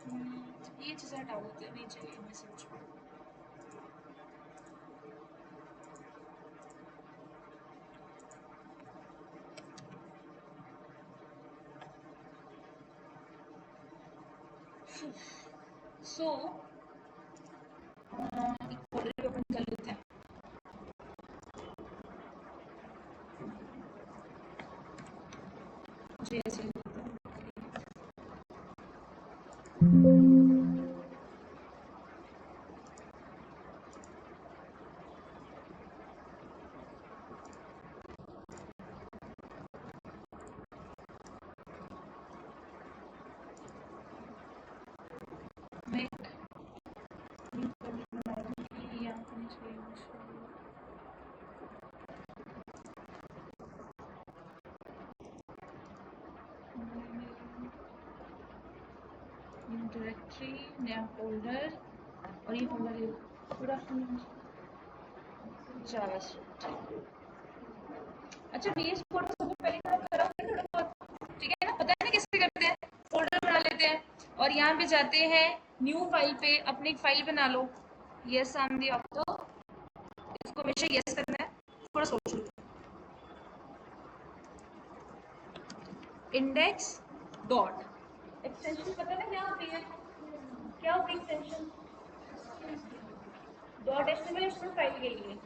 ये चीज़ें हटा देते हैं, नहीं चाहिए मैसेज। सो एक फोल्डर ओपन कर लेते हैं। मुझे ऐसे मैं न्यू फोल्डर बना दूँगी, यहाँ पर चाहिए मुझे न्यू डायरेक्टरी, नया फोल्डर, और ये फोल्डर गुड आफ्टरनून जावास्क्रिप्ट। अच्छा, VS कोड तो सबसे पहले काम करा होगा थोड़ा बहुत, ठीक है ना? पता है ना कैसे करते हैं? फोल्डर बना लेते हैं और यहाँ पे जाते हैं न्यू फाइल पे, अपनी एक फाइल बना लो। यस आमदी, आप तो इसको हमेशा यस करना है, थोड़ा सोच लो। इंडेक्स डॉट एक्सटेंशन पता है क्या होती है? क्या होती है extension? Dot HTML HTML file के लिए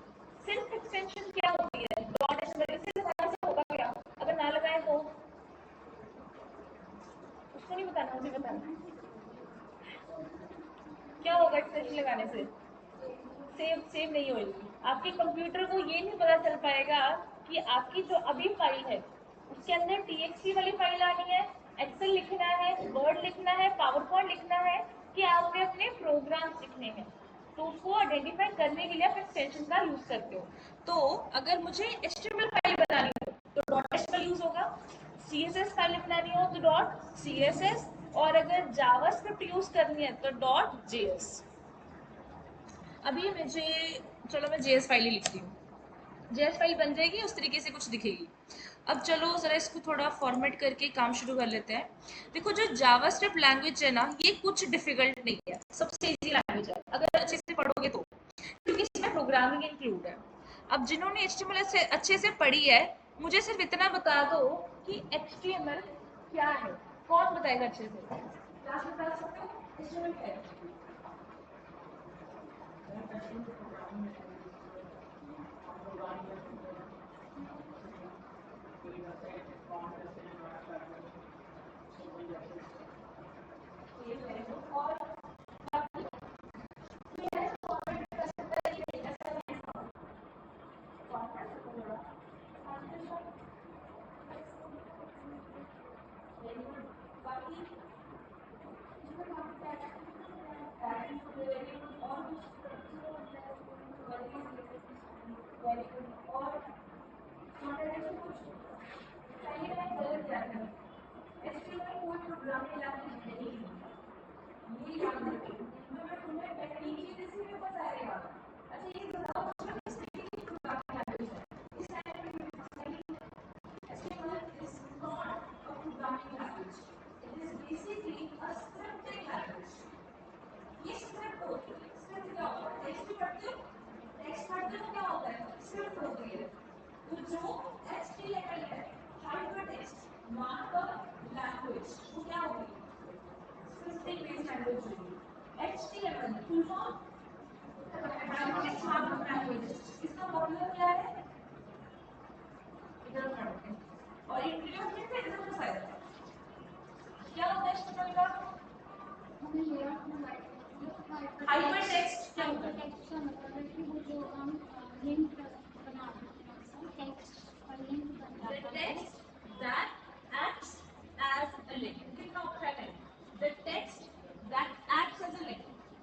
सिर्फ एक्सटेंशन क्या होती है? Dot HTML. इससे लगाने से होगा क्या? अगर ना लगाए तो उसको नहीं बताना, मुझे बताना क्या होगा एक्सटेंशन लगाने से। सेव सेव नहीं होगी। आपके कंप्यूटर को ये नहीं पता चल पाएगा कि आपकी जो अभी फाइल है उसके अंदर टीएक्सटी वाली फाइल आनी है, एक्सेल लिखना है, वर्ड लिखना है, पावर पॉइंट लिखना है, कि आपने अपने प्रोग्राम्स लिखने हैं। तो उसको आइडेंटिफाई करने के लिए आप एक्सटेंशन का यूज करते हो। तो अगर मुझे एचटीएमएल फाइल बनानी हो तो डॉट एचटीएमएल यूज होगा, सीएसएस फाइल बनानी हो तो डॉट सीएसएस, और अगर जावास्क्रिप्ट यूज करनी है तो डॉट जेएस। अभी मुझे, चलो मैं जेएस फाइल ही लिखती हूँ, जेएस फाइल बन जाएगी, उस तरीके से कुछ दिखेगी। अब चलो ज़रा इसको थोड़ा फॉर्मेट करके काम शुरू कर लेते हैं। देखो, जो जावास्क्रिप्ट लैंग्वेज है ना, ये कुछ डिफिकल्ट नहीं है, सबसे इजी लैंग्वेज है अगर अच्छे से पढ़ोगे तो, क्योंकि इसमें प्रोग्रामिंग इंक्लूड है। अब जिन्होंने एचटीएमएल से अच्छे से पढ़ी है, मुझे सिर्फ इतना बता दो कि एचटीएमएल क्या है। कौन बताएगा अच्छे से? क्लास में बता सकते हो एचटीएमएल क्या है?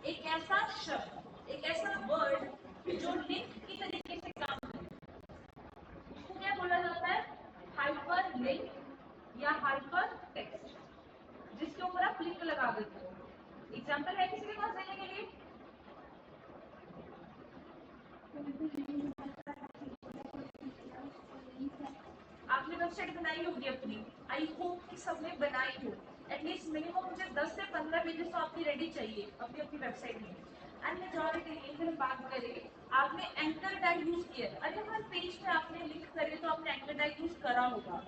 एक ऐसा शब्द, एक ऐसा वर्ड जो लिंक की तरीके से काम करे, उसको क्या बोला जाता है? हाइपर लिंक या हाइपर टेक्स्ट, जिसके ऊपर आप लिंक लगा देते हो। एग्जाम्पल है किसी के पास देने के लिए? आपने वेबसाइट बनाई होगी अपनी, आई होप कि सबने बनाई हो। एटलीस्ट मिनिमम मुझे 10 से 15 पेजेस तो आपकी रेडी चाहिए अपनी अपनी वेबसाइट में। एंड मेजॉरिटी अगर बात करें, आपने एंकर टैग यूज किया है, अरे हर पेज पे आपने लिंक करे तो आपने एंकर टैग यूज करा होगा।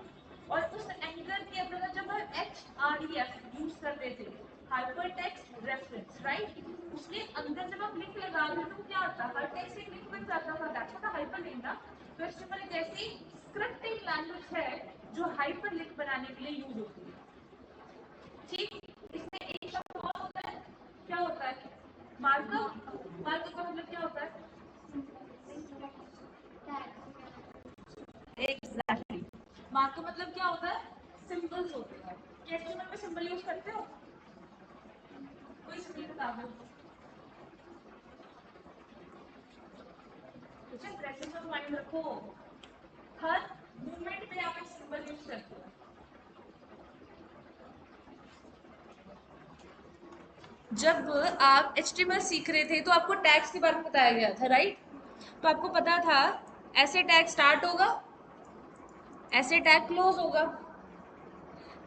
और उस एंकर के अंदर जब हम HREF यूज करते थे, हाइपर टेक्स्ट रेफरेंस, राइट, उसके अंदर जब आप लिंक लगाते थे तो क्या होता है, हर टेक्स्ट एक लिंक बन जाता था, दैट्स व्हाट हाइपर लिंक ना। तो HTML एक ऐसी स्क्रिप्टिंग लैंग्वेज है जो हाइपर लिंक बनाने के लिए यूज होती है। ठीक, इसमें एक शब्द और होता है, क्या होता है, मार्कअप। मार्कअप का मतलब क्या होता है? एग्जैक्टली, मार्कअप मतलब क्या होता है? सिंबल्स होते हैं। क्या HTML में सिंबल यूज करते हो? कोई सिंबल बता दो। प्रेजेंस ऑफ माइंड रखो, हर मूवमेंट में आप एक सिंबल यूज करते हो। जब आप HTML सीख रहे थे तो आपको टैग्स के बारे में बताया गया था, राइट? तो आपको पता था ऐसे टैग स्टार्ट होगा, ऐसे टैग क्लोज होगा।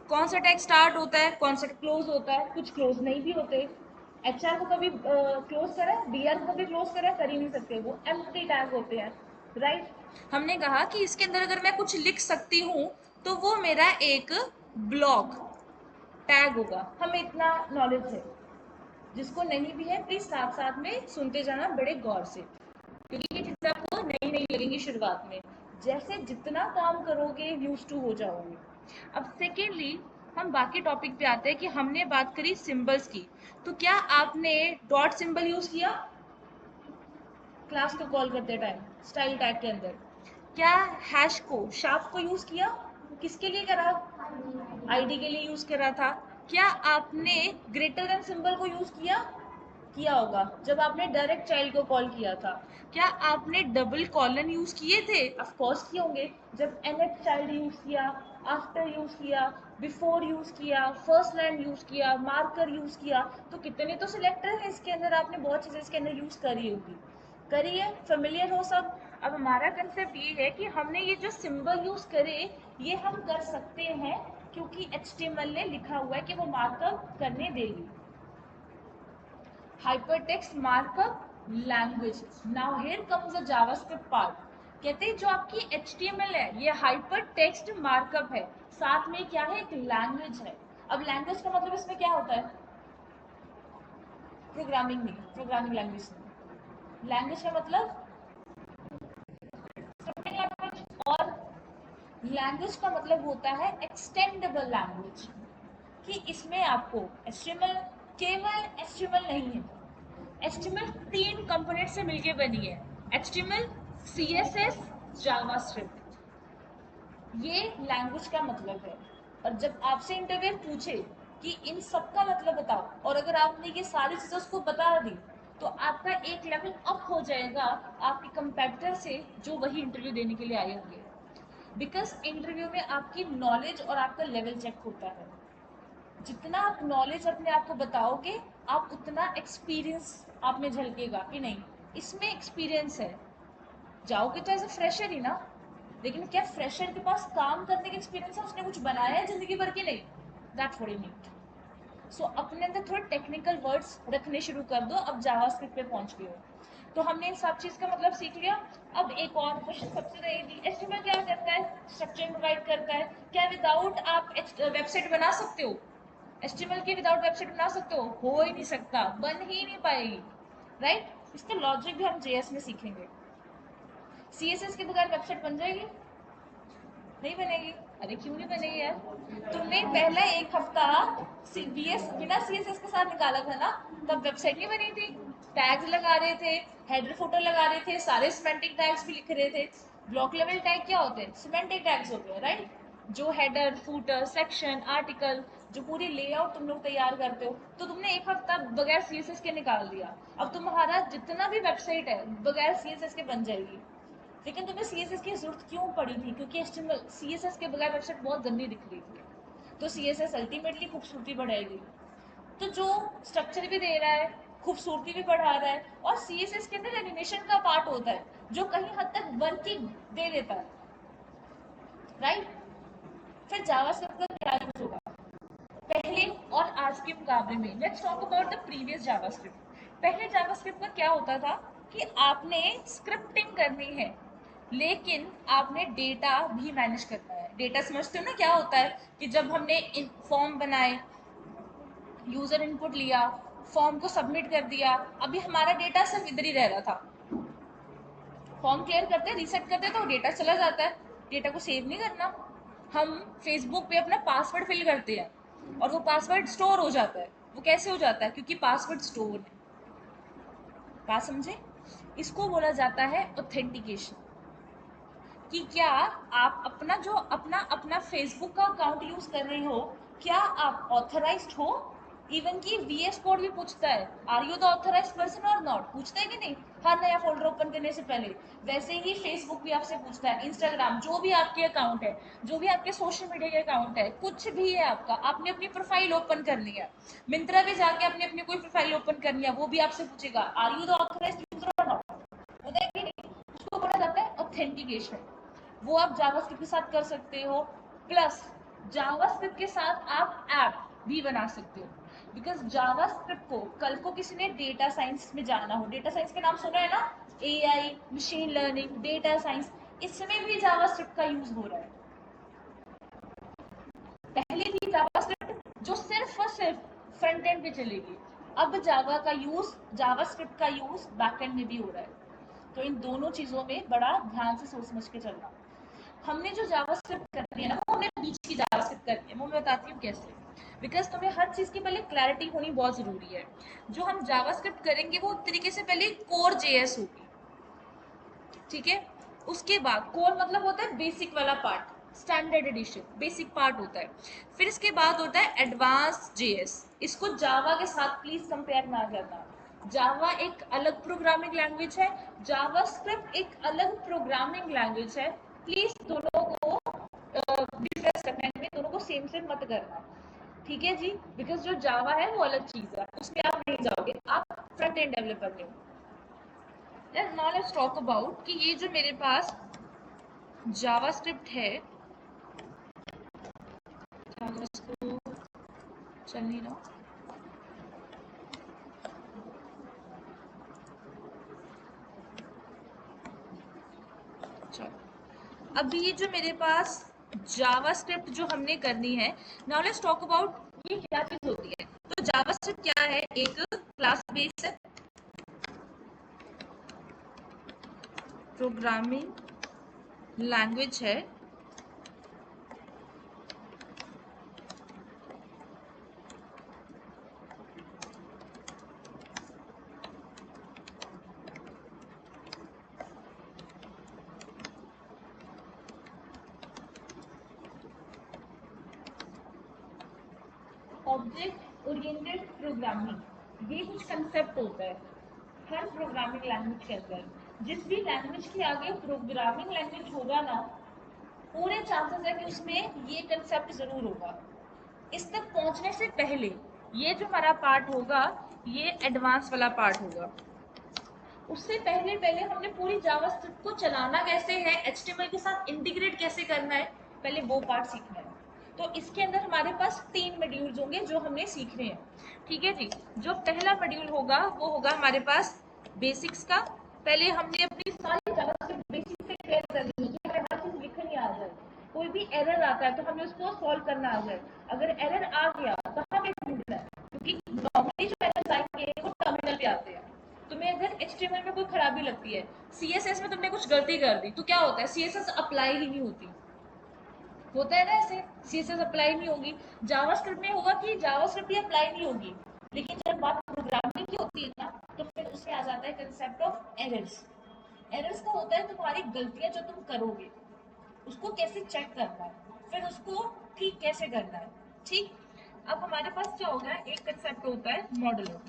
कौन सा टैग स्टार्ट होता है, कौन सा क्लोज होता है, कुछ क्लोज नहीं भी होते। HR को कभी क्लोज करा है, DR को कभी क्लोज करा है, कर ही नहीं सकते, वो एम्प्टी टैग होते हैं, राइट? हमने कहा कि इसके अंदर अगर मैं कुछ लिख सकती हूँ तो वो मेरा एक ब्लॉक टैग होगा। हमें इतना नॉलेज है, जिसको नहीं भी है प्लीज साथ साथ में सुनते जाना बड़े गौर से, क्योंकि ये चीजें आपको नई नई लगेंगी शुरुआत में। जैसे जितना काम करोगे यूज टू हो जाओगे। अब सेकेंडली हम बाकी टॉपिक पे आते हैं कि हमने बात करी सिंबल्स की, तो क्या आपने डॉट सिंबल यूज किया क्लास को कॉल करते टाइम स्टाइल टैग के अंदर? क्या हैश को, शार्प को यूज किया? किसके लिए करा? आईडी के लिए यूज करा था। क्या आपने ग्रेटर देन सिंबल को यूज किया? किया होगा जब आपने डायरेक्ट चाइल्ड को कॉल किया था। क्या आपने डबल कॉलन यूज किए थे? ऑफ कोर्स किए होंगे, जब nth चाइल्ड यूज किया, आफ्टर यूज किया, बिफोर यूज किया, फर्स्ट लाइन यूज किया, मार्कर यूज किया। तो कितने तो सिलेक्टर है इसके अंदर, आपने बहुत चीजें इसके अंदर यूज करी होगी, करी है, फेमिलियर हो सब। अब हमारा कंसेप्ट ये है कि हमने ये जो सिंबल यूज करे ये हम कर सकते हैं क्योंकि HTML ने लिखा हुआ है कि वो मार्कअप करने देगी। hypertext markup language. Now here comes the JavaScript part. कहते हैं जो आपकी HTML है ये hypertext markup है, साथ में क्या है, एक लैंग्वेज है। अब लैंग्वेज का मतलब इसमें क्या होता है? प्रोग्रामिंग नहीं, प्रोग्रामिंग लैंग्वेज नहीं, लैंग्वेज का मतलब स्क्रिप्टिंग लैंग्वेज। और लैंग्वेज का मतलब होता है एक्सटेंडेबल लैंग्वेज, कि इसमें आपको HTML, केवल HTML नहीं है, HTML 3 कंपोनेंट से मिलके बनी है, HTML, CSS, जावास्क्रिप्ट। ये लैंग्वेज का मतलब है। और जब आपसे इंटरव्यूअर पूछे कि इन सब का मतलब बताओ, और अगर आपने ये सारी चीजें उसको बता दी तो आपका एक लेवल अप हो जाएगा आपके कंपेटिटर से जो वही इंटरव्यू देने के लिए आए होंगे। बिकॉज इंटरव्यू में आपकी नॉलेज और आपका लेवल चेक होता है। जितना आप नॉलेज अपने आप को बताओगे आप उतना एक्सपीरियंस आप में झलकेगा कि नहीं इसमें एक्सपीरियंस है। जाओगे तो एज अ फ्रेशर ही ना, लेकिन क्या फ्रेशर के पास काम करने का एक्सपीरियंस है, उसने कुछ बनाया है जिंदगी भर की? नहीं, दैट्स व्हाट यू नीड। सो अपने अंदर थोड़े टेक्निकल वर्ड्स रखने शुरू कर दो। अब जावास्क्रिप्ट पे पहुंच गए हो तो हमने इन सब चीज का मतलब सीख लिया। अब एक और क्वेश्चन सबसे इजी, HTML क्या करता है? स्ट्रक्चर प्रोवाइड करता है। क्या विदाउट आप वेबसाइट बना सकते हो? HTML के विदाउट वेबसाइट बना सकते हो ही नहीं सकता, बन ही नहीं पाएगी, राइट? इसका लॉजिक भी हम JS में सीखेंगे। CSS के बगैर वेबसाइट बन जाएगी? नहीं बनेगी। अरे क्यों नहीं बनेगी यार? तुमने पहला एक हफ्ता CBS बिना CSS के साथ निकाला था ना, तब वेबसाइट नहीं बनी थी। टैग्स लगा रहे थे, हेडर फुटर लगा रहे थे, सारे सिमेंटिक टैग्स भी लिख रहे थे। ब्लॉक लेवल टैग क्या होते हैं? सिमेंटिक टैग्स होते हैं, राइट? जो हेडर, फुटर, सेक्शन, आर्टिकल, जो पूरी लेआउट तुम लोग तैयार करते हो, तो तुमने एक हफ्ता बगैर CSS के निकाल दिया। अब तुम्हारा जितना भी वेबसाइट है बगैर CSS के बन जाएगी। लेकिन तुम्हें CSS की जरूरत क्यों पड़ी थी? क्योंकि HTML CSS के बगैर वेबसाइट बहुत गंदी दिख रही थी। तो CSS अल्टीमेटली खूबसूरती बढ़ाएगी। तो जो स्ट्रक्चर भी दे रहा है, खूबसूरती भी बढ़ा रहा है, और CSS के अंदर एनिमेशन का पार्ट होता है जो कहीं हद तक वर्किंग दे देता है, राइट? फिर जावास्क्रिप्ट का क्या यूज होगा? पहले आज के मुकाबले में, let's talk about the previous JavaScript. पहले जावास्क्रिप्ट में क्या होता था कि आपने स्क्रिप्टिंग करनी है, लेकिन आपने डेटा भी मैनेज करना है। डेटा समझते हो ना क्या होता है, कि जब हमने फॉर्म बनाए, यूजर इनपुट लिया, फॉर्म को सबमिट कर दिया, अभी हमारा डेटा सिर्फ इधर ही रह रहा था। फॉर्म क्लियर करते, रीसेट करते तो डेटा चला जाता है, डेटा को सेव नहीं करना। हम फेसबुक पे अपना पासवर्ड फिल करते हैं और वो पासवर्ड स्टोर हो जाता है। वो कैसे हो जाता है? क्योंकि पासवर्ड स्टोर है। बात समझे? इसको बोला जाता है ऑथेंटिकेशन। कि क्या आप अपना जो अपना फेसबुक का अकाउंट यूज कर रहे हो, क्या आप ऑथराइज्ड हो? इवन कि वीएस कोड भी पूछता है, are you the authorised person और नॉट, पूछता है कि नहीं हर नया फोल्डर ओपन करने से पहले। वैसे ही फेसबुक भी आपसे पूछता है, इंस्टाग्राम, जो भी आपके अकाउंट है, जो भी आपके सोशल मीडिया के अकाउंट है, कुछ भी है आपका, आपने अपनी प्रोफाइल ओपन करनी है, मिंत्रा पे जाके आपने अपनी कोई प्रोफाइल ओपन करनी है, वो भी आपसे पूछेगा are you the authorised user और नॉट, होता है कि नहीं? उसको बोला जाता है ऑथेंटिकेशन। वो आप जावास्क्रिप्ट के साथ कर सकते हो, प्लस जावास्क्रिप्ट के साथ आप ऐप भी बना सकते हो। बिकॉज जावास्क्रिप्ट को कल को किसी ने डेटा साइंस में जाना हो, डेटा साइंस के नाम सुना है ना, AI, machine learning, data science, इसमें भी जावास्क्रिप्ट का यूज हो रहा है। पहले थी जावास्क्रिप्ट जो सिर्फ और सिर्फ फ्रंट एंड पे चलेगी, अब जावास्क्रिप्ट का यूज बैक एंड में भी हो रहा है। तो इन दोनों चीजों में बड़ा ध्यान से सोच समझ के चलना। हमने जो जावास्क्रिप्ट करनी है ना, वो हमने बीच की जावास्क्रिप्ट करनी है, वो मैं बताती हूँ कैसे। बिकॉज तुम्हें हर चीज की पहले क्लैरिटी होनी बहुत जरूरी है। जो हम जावास्क्रिप्ट करेंगे वो तरीके से पहले कोर जेएस होगी, ठीक है? उसके बाद कोर मतलब होता है बेसिक वाला part, standard addition basic part होता है। फिर इसके बाद होता है एडवांस जेएस। इसको जावा के साथ प्लीज कंपेयर ना करना। जावा एक अलग प्रोग्रामिंग लैंग्वेज है, जावास्क्रिप्ट एक अलग प्रोग्रामिंग लैंग्वेज है। प्लीज दोनों को डिस्कस करना है, दोनों को सेम सेम मत करना, ठीक है जी? बिकॉज जो जावा है वो अलग चीज है, उसमें आप नहीं जाओगे, आप फ्रंट एंड डेवलपर में हो। नाउ लेट्स टॉक अबाउट कि ये जो मेरे पास जावास्क्रिप्ट है, इसको चल नहीं रहा, चलो अभी ये जो मेरे पास जावास्क्रिप्ट जो हमने करनी है, नाउ लेट्स टॉक अबाउट ये क्या चीज होती है। तो जावास्क्रिप्ट क्या है? एक क्लास बेस्ड प्रोग्रामिंग लैंग्वेज है ऑब्जेक्ट ओरिएंटेड प्रोग्रामिंग। ये कुछ कंसेप्ट होता है हर प्रोग्रामिंग लैंग्वेज के अंदर। जिस भी लैंग्वेज के आगे प्रोग्रामिंग लैंग्वेज होगा ना, पूरे चांसेस है कि उसमें ये कंसेप्ट जरूर होगा। इस तक पहुंचने से पहले ये जो हमारा पार्ट होगा, ये एडवांस वाला पार्ट होगा। उससे पहले पहले हमने पूरी जावास्क्रिप्ट को चलाना कैसे है, एचटीएमएल के साथ इंटीग्रेट कैसे करना है, पहले वो पार्ट सीखना है। तो इसके अंदर हमारे पास 3 मॉड्यूल्स होंगे जो हमने सीखने हैं, ठीक है जी? जो पहला मॉड्यूल होगा वो होगा हमारे पास बेसिक्स का। पहले हमने अपनी सारी जावास्क्रिप्ट बेसिक्स से क्लियर करनी है, कि हमें हर चीज लिखनी आ जाए। कोई भी एरर आता है तो हमें उसको सॉल्व करना आ जाए। अगर एरर आ गया तो हमें ढूंढना है, क्योंकि नॉर्मली जो एरर आएंगे वो टर्मिनल पे आते हैं। तुम्हें अगर एचटीएमएल में कोई खराबी लगती है, सीएसएस में तुमने कुछ गलती कर दी, तो क्या होता है? सीएसएस अप्लाई ही नहीं होती, होता है ना ऐसे, सीएसएस अप्लाई नहीं होगी। जावास्क्रिप्ट में होगा कि जावास्क्रिप्ट भी अप्लाई नहीं होगी, लेकिन जब बात प्रोग्रामिंग की होती है ना, तो फिर उसमें आ जाता है कंसेप्ट ऑफ एरर्स। एरर्स का होता है तुम्हारी गलतियां जो तुम करोगे, उसको कैसे चेक करना है, फिर उसको ठीक कैसे करना है, ठीक? अब हमारे पास क्या होगा, एक कंसेप्ट होता है मॉडलर,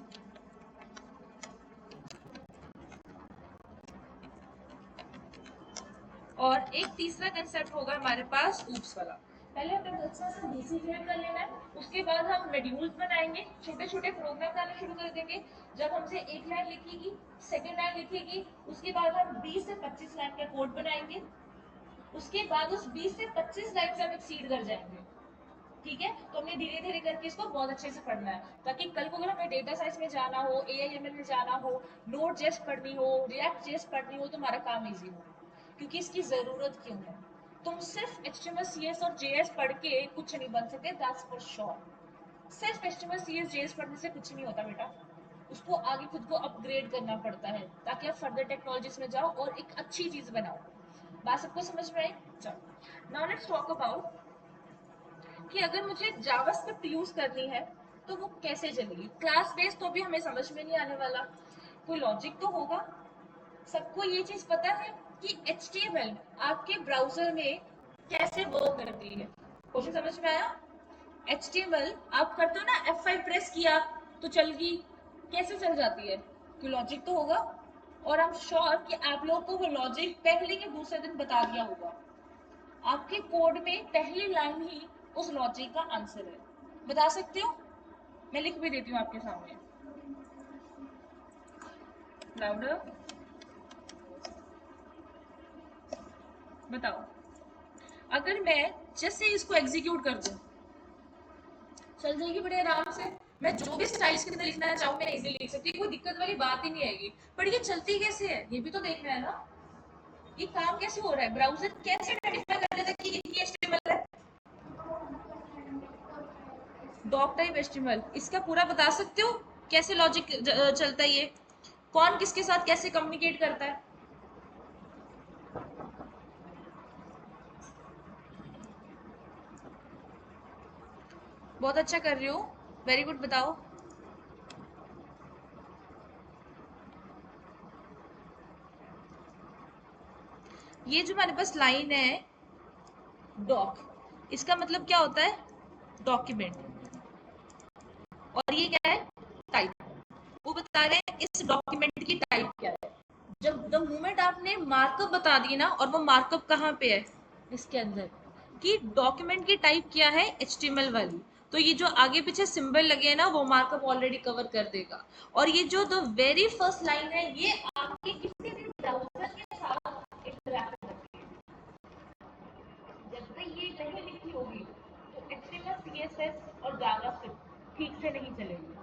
और एक तीसरा कंसेप्ट होगा हमारे पास ऊप्स वाला। पहले हमें अच्छा सा बेसिक क्लियर कर लेना है, उसके बाद हम मॉड्यूल्स बनाएंगे, छोटे छोटे प्रोग्राम बनाना शुरू कर देंगे। जब हमसे एक लाइन लिखेगी, सेकेंड लाइन लिखेगी, उसके बाद हम 20 से 25 लाइन का कोड बनाएंगे। उसके बाद उस 20 से 25 लाइन से हम एक्सीड कर जाएंगे, ठीक है, तो हमने धीरे धीरे करके इसको बहुत अच्छे से पढ़ना है, ताकि कल को अगर हमें डेटा साइंस में जाना हो, एआईएमएल में जाना हो, नोड जेएस पढ़नी हो, रिएक्ट जेएस पढ़नी हो, तो हमारा काम इजी हो। क्योंकि इसकी जरूरत क्यों है? तुम सिर्फ एचटीएमएल सीएस और जेएस पढ़ के कुछ नहीं बन सकते, दैट्स फॉर श्योर। सिर्फ एचटीएमएल सीएस जेएस पढ़ने से कुछ नहीं होता बेटा, उसको आगे खुद को अपग्रेड करना पड़ता है, ताकि आप फर्दर टेक्नोलॉजीज में जाओ और एक अच्छी चीज बनाओ। बात सबको समझ में आई? चलो, नाउ लेट्स टॉक अबाउट कि अगर मुझे जावास्क्रिप्ट यूज करनी है तो वो कैसे चलेगी। क्लास बेस तो भी हमें समझ में नहीं आने वाला, कोई लॉजिक तो होगा। सबको ये चीज पता है कि HTML आपके ब्राउजर में कैसे वर्क करती है। क्वेश्चन समझ में आया? HTML आप करते हो ना, F5 प्रेस किया तो चल गई, कैसे चल जाती है? कोई लॉजिक तो होगा। और आई एम श्योर कि आप लोग को वो लॉजिक पहले या दूसरे दिन बता दिया होगा। आपके कोड में पहली लाइन ही उस लॉजिक का आंसर है। बता सकते हो? मैं लिख भी देती हूँ आपके सामने। लाउडर, बताओ। अगर मैं जैसे इसको एग्जीक्यूट कर दूं, चल जाएगी बड़े आराम से। मैं जो भी स्टाइल्स के अंदर लिखना चाहूँ मैं इजीली लिख सकती हूँ, कोई दिक्कत वाली बात ही नहीं आएगी। पर ये चलती कैसे है ये भी तो देखना है ना। ये काम कैसे हो रहा है, ब्राउजर कैसे आइडेंटिफाई कर लेता है कि ये HTML है। डॉक टाइप HTML, इसका पूरा बता सकते हो कैसे लॉजिक चलता है, ये कौन किसके साथ कैसे कम्युनिकेट करता है? बहुत अच्छा कर रही हो, वेरी गुड, बताओ। ये जो हमारे पास लाइन है डॉक, इसका मतलब क्या होता है? डॉक्यूमेंट। और ये क्या है? टाइप। वो बता रहे हैं इस डॉक्यूमेंट की टाइप क्या है। जब द मोमेंट आपने मार्कअप बता दी ना, और वो मार्कअप कहाँ पे है इसके अंदर, कि डॉक्यूमेंट की टाइप क्या है, HTML वाली, तो ये जो आगे पीछे सिंबल लगे हैं ना वो मार्कअप ऑलरेडी कवर कर देगा। और ये जो द वेरी फर्स्ट लाइन है ये आपके किसी भी ब्राउजर के साथ इंटरैक्ट करती है। जब तक ये नहीं लिखी होगी तो HTML CSS और जावास्क्रिप्ट ठीक से नहीं चलेगी।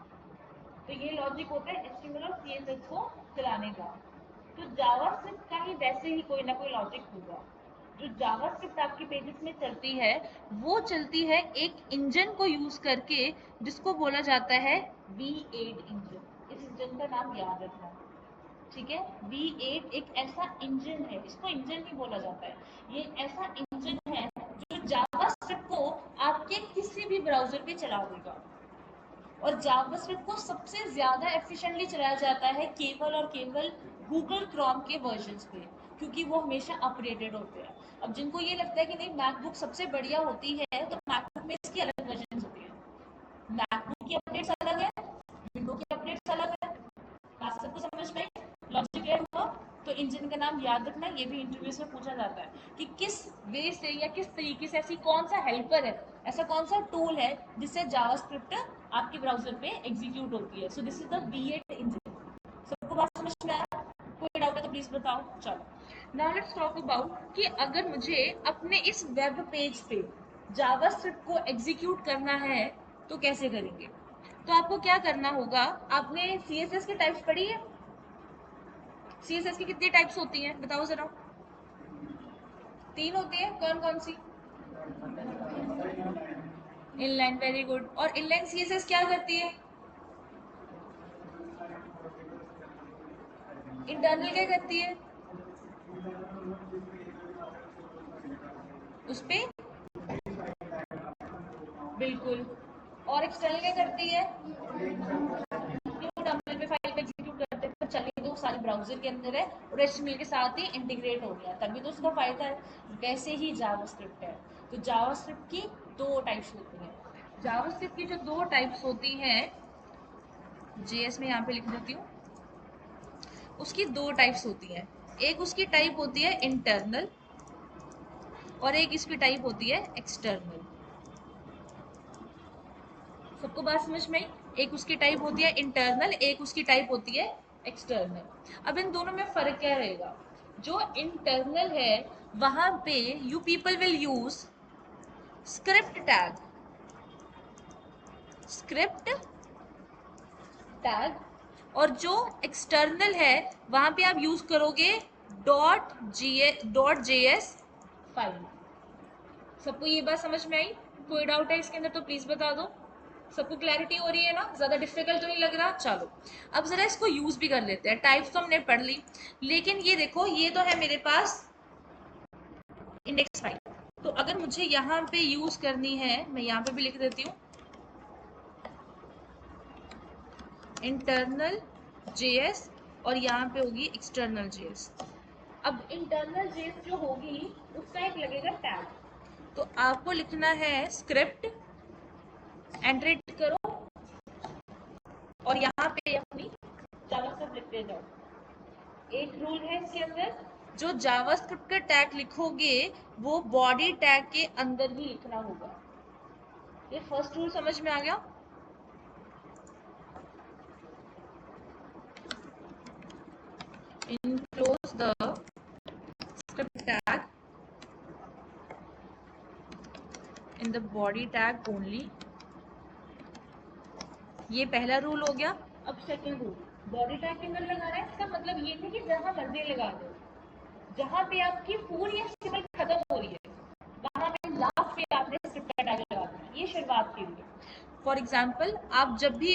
तो ये लॉजिक होता है HTML और CSS को चलाने का। तो जावास्क्रिप्ट का ही वैसे ही कोई ना कोई लॉजिक होगा। जो जावास्क्रिप्ट आपके पेजेस में चलती है वो चलती है एक इंजन को यूज करके, जिसको बोला जाता है V8 इंजन। इस इंजन का नाम याद रखना, ठीक है? V8 एक ऐसा इंजन है, इसको इंजन ही बोला जाता है। ये ऐसा इंजन है जो जावास्क्रिप्ट को आपके किसी भी ब्राउजर पे चला देगा। और जावास्क्रिप्ट को सबसे ज्यादा एफिशिएंटली चलाया जाता है केवल और केवल गूगल क्रोम के वर्जन्स पे, क्योंकि वो हमेशा अपडेटेड होते हैं। अब जिनको ये लगता है कि नहीं मैकबुक सबसे बढ़िया होती है, तो मैकबुक में इसकी अलग वर्जन होती है। मैकबुक की अपडेट्स अलग है, विंडो की अपडेट्स अलग है। बात सबको समझ में आई? लॉजिक क्लियर हुआ? तो इंजन का नाम याद रखना, ये भी इंटरव्यूज में पूछा जाता है कि किस वे से या किस तरीके से, ऐसी कौन सा हेल्पर है, ऐसा कौन सा टूल है जिससे जावास्क्रिप्ट आपके ब्राउजर पे एग्जीक्यूट होती है। So this is the V8 engine. सबको बात समझ में आया? कोई डाउट है तो प्लीज बताओ। चलो, नाउ लेट्स टॉक अबाउट कि अगर मुझे अपने इस वेब पेज पे जावास्क्रिप्ट को एग्जीक्यूट करना है तो कैसे करेंगे। तो आपको क्या करना होगा, आपने CSS की टाइप्स पढ़ी है? CSS की कितनी टाइप्स होती हैं बताओ जरा। 3 होती है, कौन कौन सी? Inline, very good. और इनलाइन CSS क्या करती है? इंटरनल क्या करती है उस पे? बिल्कुल। और एक्सटर्नल क्या करती है? टर्मिनल पे फाइल पे एग्जीक्यूट करते हैं, चलिए तो सारे ब्राउजर के अंदर है और HTML के साथ ही इंटीग्रेट हो गया, तभी तो उसका फायदा है। वैसे ही जावास्क्रिप्ट है। तो जावास्क्रिप्ट की 2 टाइप्स होती हैं। जावास्क्रिप्ट की जो 2 टाइप्स होती हैं, JS में यहाँ पे लिख देती हूँ, उसकी 2 टाइप्स होती हैं। एक उसकी टाइप होती है इंटरनल और एक इसकी टाइप होती है एक्सटर्नल। सबको बात समझ में आई? एक उसकी टाइप होती है इंटरनल, एक उसकी टाइप होती है एक्सटर्नल। अब इन दोनों में फर्क क्या रहेगा? जो इंटरनल है वहां पे you people will use script tag, script tag, और जो एक्सटर्नल है वहां पे आप यूज करोगे .js फाइल। सबको ये बात समझ में आई? कोई डाउट है इसके अंदर तो प्लीज बता दो। सबको क्लैरिटी हो रही है ना? ज्यादा डिफिकल्ट तो नहीं लग रहा? चलो अब जरा इसको यूज भी कर लेते हैं। टाइप्स तो हमने पढ़ ली, लेकिन ये देखो ये तो है मेरे पास इंडेक्स फाइल। तो अगर मुझे यहाँ पे यूज करनी है, मैं यहाँ पे भी लिख देती हूँ इंटरनल जेएस, और यहाँ पे होगी एक्सटर्नल जेएस। अब इंटरनल जेस जो होगी उसका एक लगेगा टैग, तो आपको लिखना है स्क्रिप्ट, एंटर करो, और यहाँ पे अपनी जावास्क्रिप्ट लिखते जाओ। एक रूल है इसके अंदर, जो जावास्क्रिप्ट का टैग लिखोगे वो बॉडी टैग के अंदर ही लिखना होगा। ये फर्स्ट रूल समझ में आ गया? Enclose the script tag in the body tag only। ये पहला रूल हो गया। अब सेकंड रूल, बॉडी टैग के अंदर लगाना है। इसका मतलब ये नहीं कि जहां मर्जी लगा दो, जहां पे आपकी पूरी एचटीएमएल खत्म हो रही है वहां पे लास्ट पे आपने स्क्रिप्ट का टैग लगा देना, ये शुरुआत के लिए। फॉर एग्जाम्पल आप जब भी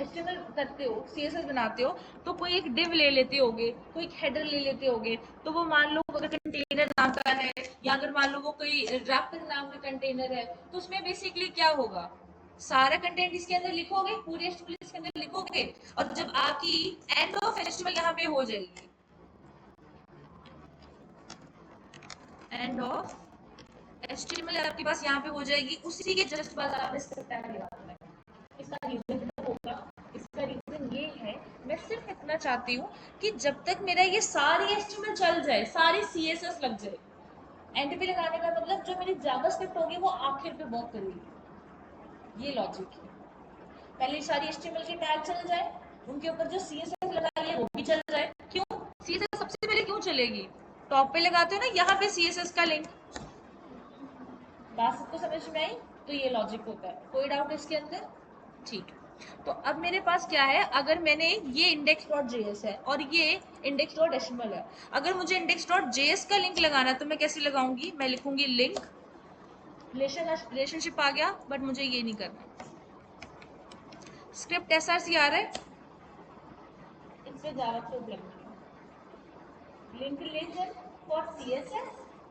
एचटीएमएल करते हो, सीएसएस बनाते हो, तो कोई एक डिव ले लेते होगे, कोई एक हेडर ले लेते होगे। तो वो मान लो अगर कंटेनर नाम का है, या अगर मान लो वो कोई रैपिड नाम का कंटेनर है, तो उसमें बेसिकली क्या होगा, सारा कंटेंट इसके अंदर लिखोगे, पूरे एचटीएमएल इसके अंदर लिखोगे, और जब आपकी एंड ऑफ एचटीएमएल यहाँ पे हो जाएगी, एंड ऑफ एचटीएमएल आपके पास यहाँ पे हो जाएगी, उसी के जस्ट बाद आपने स्क्रिप्ट टैग लगा देना है। इसका रीजन क्या होगा? इसका रीजन ये है, मैं सिर्फ इतना चाहती हूँ कि जब तक मेरा ये सारी एचटीएमएल चल जाए, सारी सीएसएस लग जाए। एंड पे लगाने का मतलब जो मेरी जावास्क्रिप्ट होगी वो आखिर पे वर्क करेगी, ये लॉजिक है। पहले सारी एचटीएमएल के टैग चल जाए, उनके ऊपर जो सीएसएस लगाई है वो भी चल जाए। क्यों सीएसएस सबसे पहले क्यों चलेगी? टॉप पे लगाते हो ना यहाँ पे सीएसएस का लिंक। बात सबको समझ में आई? तो ये लॉजिक होता है। कोई डाउट इसके अंदर? ठीक है, तो अब मेरे पास क्या है, अगर मैंने ये index.js है और ये index.html है, अगर मुझे index.js का लिंक लगाना है तो मैं कैसे लगाऊंगी? मैं लिखूंगी लिंक, रिलेशनशिप आ गया, बट मुझे ये नहीं करना। स्क्रिप्ट एसआरसी आ रहा है, इस पे JavaScript link relation for CSS,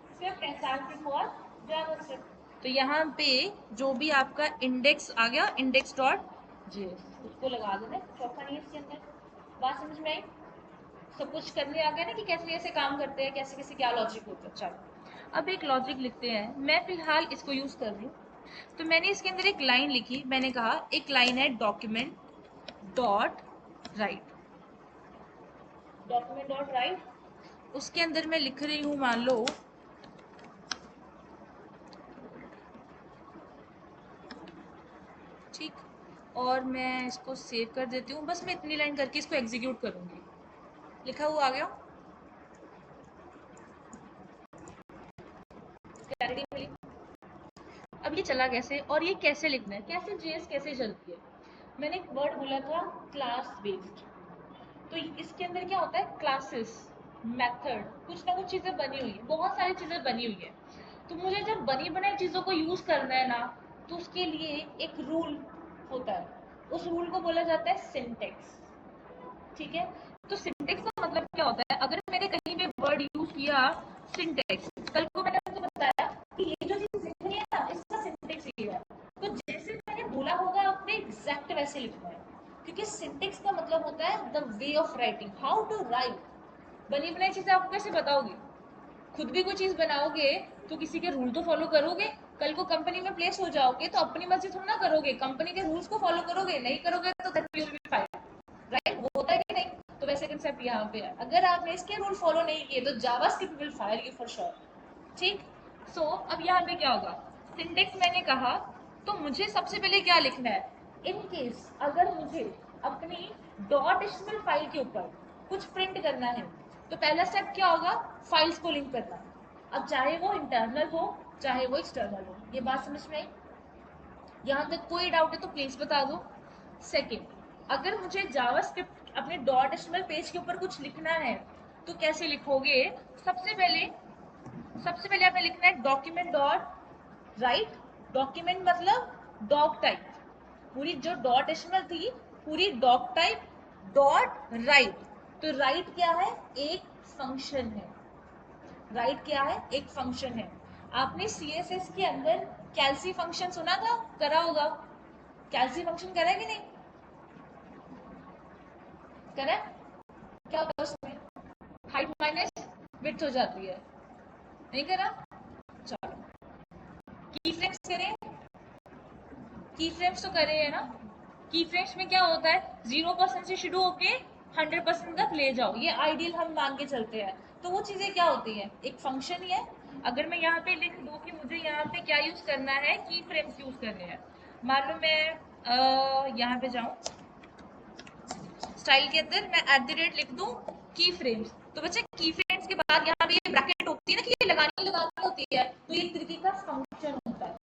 script SRC for JavaScript. तो यहाँ पे जो भी आपका इंडेक्स आ गया, index.js, उसको लगा देना, चौथा नहीं इसके अंदर। बात समझ में आई? सब कुछ करने आ गया ना कि कैसे कैसे काम करते हैं, कैसे कैसे क्या लॉजिक होता है। चलो अब एक लॉजिक लिखते हैं। मैं फिलहाल इसको यूज कर रही हूँ, तो मैंने इसके अंदर एक लाइन लिखी। मैंने कहा एक लाइन है document dot right, document dot right, उसके अंदर मैं लिख रही हूँ, मान लो ठीक, और मैं इसको सेव कर देती हूँ। बस मैं इतनी लाइन करके इसको एग्जीक्यूट करूंगी। लिखा हुआ आ गया। क्लैरिटी मिली? अब ये चला कैसे, और ये कैसे लिखना है, कैसे जेएस कैसे चलती है? मैंने एक वर्ड बोला था क्लास बेस्ड, तो इसके अंदर क्या होता है, क्लासेस, मेथड, कुछ ना कुछ चीजें बनी हुई है, बहुत सारी चीजें बनी हुई है। तो मुझे जब बनी बनाई चीजों को यूज करना है ना, तो उसके लिए एक रूल होता है, उस रूल को बोला जाता है सिंटेक्स। ठीक है? तो सिंटेक्स का मतलब क्या होता है? अगर मैंने कहीं पे वर्ड यूज किया सिंटेक्स, कल को मैंने आपको बताया कि ये जो चीज लिखनी है ना, इसका सिंटेक्स ये है, तो जैसे मैंने बोला होगा आपने एग्जैक्ट वैसे लिखना है, क्योंकि सिंटेक्स का मतलब होता है the way of writing, how to write. बनी बनाई चीजें आपको कैसे बताओगे? खुद भी कोई चीज बनाओगे तो किसी के रूल तो फॉलो करोगे। कल को कंपनी में प्लेस हो जाओगे तो अपनी मर्जी थोड़ा ना करोगे, कंपनी के रूल्स को फॉलो करोगे। नहीं करोगे तो that will be fine, right? वो होता है कि नहीं? तो वैसे कंसेप्ट यहाँ पे है, अगर आपने इसके रूल फॉलो नहीं किए तो JavaScript will fire you for sure. ठीक? सो अब यहाँ पे क्या होगा, सिंटेक्स मैंने कहा, तो मुझे सबसे पहले क्या लिखना है? इन केस अगर मुझे अपनी डॉट एचटीएमएल फाइल के ऊपर कुछ प्रिंट करना है, तो पहला स्टेप क्या होगा? फाइल्स को लिंक करना। अब चाहे वो इंटरनल हो चाहे वो एक्सटर्नल हो, ये बात समझ में आई? यहाँ तक कोई डाउट है तो प्लीज बता दो। सेकंड, अगर मुझे जावास्क्रिप्ट अपने डॉट एचटीएमएल पेज के ऊपर कुछ लिखना है तो कैसे लिखोगे? सबसे पहले सबसे पहले आपने लिखना है डॉक्यूमेंट डॉट राइट। डॉक्यूमेंट मतलब डॉक टाइप, पूरी जो डॉट एचटीएमएल थी पूरी डॉक टाइप डॉट राइट। तो राइट क्या है? एक फंक्शन है। राइट क्या है? एक फंक्शन है। आपने सीएसएस के अंदर कैल्सी फंक्शन सुना था, करा होगा। कैल्सी फंक्शन करा है कि नहीं करा है? क्या होता है उसमें? हाइट माइनस विड्थ हो जाती है, नहीं करा? चलो, की फ्रेम्स करें, की फ्रेम्स तो करे है ना। की फ्रेम्स में क्या होता है? 0% से शुरू होके 100% तक ले जाओ, ये आइडियल हम मान के चलते हैं। तो वो चीजें क्या होती हैं? एक फंक्शन ही है। अगर मैं यहाँ पे लिख दूँ कि मुझे यहाँ पे क्या यूज करना है, की फ्रेम्स यूज करने हैं। मान लो मैं यहाँ पे जाऊँ, स्टाइल के अंदर मैं @ लिख दूँ की फ्रेम्स। तो बच्चे की फ्रेम्स के बाद यहाँ पे ये ब्रैकेट होती है ना, कि ये लगानी लगानी होती है, तो ये एक तरीके का फंक्शन होता है।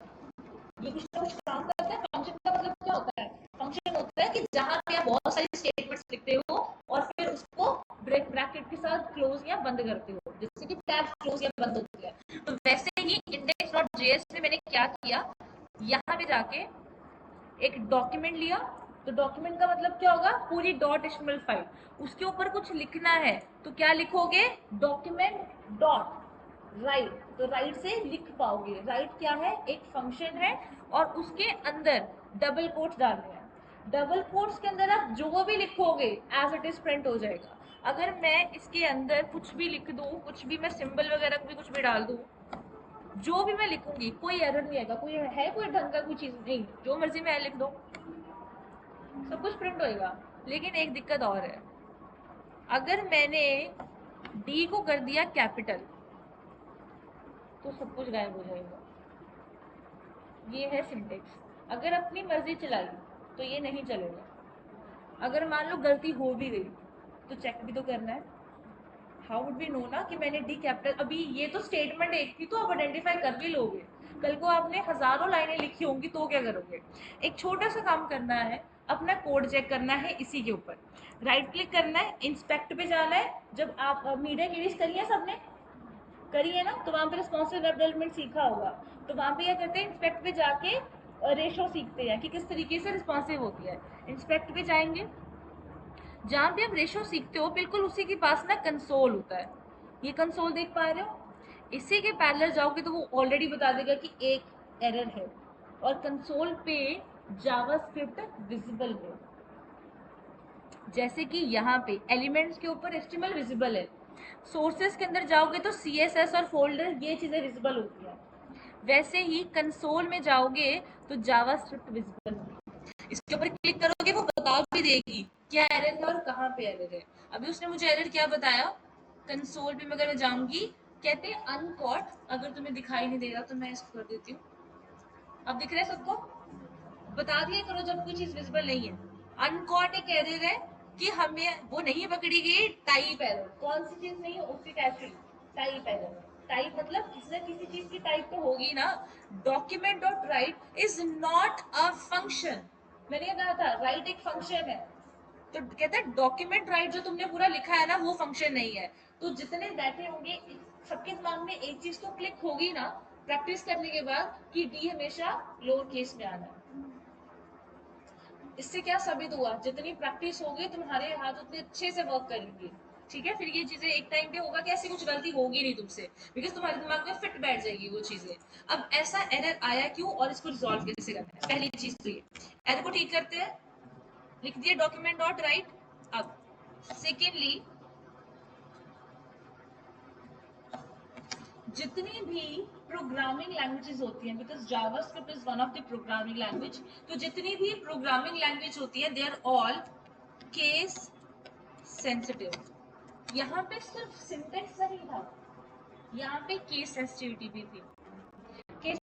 ये कुछ ना कुछ काम करता है। फंक्शन का मतलब क्या होता है? फंक्शन होता है कि जहां पे आप बहुत सारी स्टेटमेंट्स लिखते हो और फिर उसको ब्रैकेट के साथ क्लोज या बंद करते हो, जैसे कि टैब क्लोज या बंद होती है। तो वैसे ही index.js में मैंने क्या किया, यहाँ पे जाके एक डॉक्यूमेंट लिया। तो डॉक्यूमेंट का मतलब क्या होगा? पूरी डॉट एचटीएमएल फाइल। उसके ऊपर कुछ लिखना है तो क्या लिखोगे? Document dot right. तो राइट से लिख पाओगे। राइट क्या है? एक फंक्शन है और उसके अंदर डबल कोट्स डालने हैं। डबल कोट्स के अंदर आप जो भी लिखोगे एज इट इज प्रिंट हो जाएगा। अगर मैं इसके अंदर कुछ भी लिख दूं, कुछ भी मैं सिंबल वगैरह भी कुछ भी डाल दूं, जो भी मैं लिखूंगी कोई एरर नहीं आएगा। कोई है कोई ढंग का कोई चीज नहीं, जो मर्जी मैं लिख दो सब कुछ प्रिंट होएगा। लेकिन एक दिक्कत और है, अगर मैंने डी को कर दिया कैपिटल तो सब कुछ गायब हो जाएगा। ये है सिंटेक्स। अगर अपनी मर्जी चलाई तो ये नहीं चलेगा। अगर मान लो गलती हो भी गई तो चेक भी तो करना है। हाउ वुड बी नो ना कि मैंने डी कैपिटल, अभी ये तो स्टेटमेंट एक थी तो आप आइडेंटिफाई कर भी लोगे। कल को आपने हजारों लाइनें लिखी होंगी तो क्या करोगे? एक छोटा सा काम करना है, अपना कोड चेक करना है। इसी के ऊपर राइट क्लिक करना है, इंस्पेक्ट पे जाना है। जब आप मीडिया क्वेरीज करी है सबने, करी है ना, तो वहाँ पे रिस्पॉन्सिव वेब डेवलपमेंट सीखा होगा। तो वहाँ पे क्या करते हैं? इंस्पेक्ट पे जाके रेशो सीखते हैं कि किस तरीके से रिस्पॉन्सिव होती है। इंस्पेक्ट पे जाएंगे, जहाँ भी आप रेशो सीखते हो बिल्कुल उसी के पास ना कंसोल होता है। ये कंसोल देख पा रहे हो? इसी के पैरेलल जाओगे तो वो ऑलरेडी बता देगा कि एक एरर है और कंसोल पे जावास्क्रिप्ट विजिबल है। जैसे कि यहाँ पे एलिमेंट्स के ऊपर एचटीएमएल विजिबल है। सोर्सेस के अंदर जाओगे तो सीएसएस और फोल्डर ये चीजें विजिबल होती है। वैसे ही कंसोल में जाओगे तो जावास्क्रिप्ट विजिबल होगी। इसके ऊपर क्लिक करोगे वो बता भी देगी क्या एरर है और कहाँ पे एरर है। अभी उसने मुझे एरर क्या बताया? कंसोल पे अगर मैं जाऊंगी, कहते हैं अनकॉट। अगर तुम्हें दिखाई नहीं दे रहा तो मैं इसको कर देती हूँ। अब दिख रहा है सबको? बता दिया करो जब कोई चीज विजिबल नहीं है। अनकॉट एक एरर है कि हमें वो नहीं पकड़ी गई। टाइप एरर कौन सी चीज नहीं है उसकी कैटेगरी टाइप एरर। टाइप मतलब किसी न किसी चीज की टाइप तो होगी ना। Document dot right is not a function. मैंने ये कहा था राइट एक फंक्शन है। तो कहता है डॉक्यूमेंट राइट जो तुमने पूरा लिखा है ना वो फंक्शन नहीं है। तो जितने बैठे होंगे सबके दिमाग में एक चीज तो क्लिक होगी ना प्रैक्टिस करने के बाद कि डी हमेशा लोअर केस में आना है। इससे क्या साबित हुआ? जितनी प्रैक्टिस होगी तुम्हारे हाथ उतने अच्छे से वर्क करेंगे। ठीक है, फिर ये चीजें एक टाइम पे होगा कि ऐसी कुछ गलती होगी नहीं तुमसे, बिकॉज तुम्हारे दिमाग में फिट बैठ जाएगी वो चीजें। अब ऐसा एरर आया क्यों और इसको रिजॉल्व कैसे करना है? पहली चीज तो ये एरर को ठीक करते हैं, लिख दिया डॉक्यूमेंट डॉट राइट। अब सेकेंडली, जितनी भी प्रोग्रामिंग लैंग्वेजेस होती हैं, because JavaScript is one of the programming language, तो जितनी भी प्रोग्रामिंग लैंग्वेज होती है they are all case sensitive. यहाँ पे सिर्फ सिंटेक्स नहीं था, यहाँ पे केस सेंसिटिविटी भी थी। केस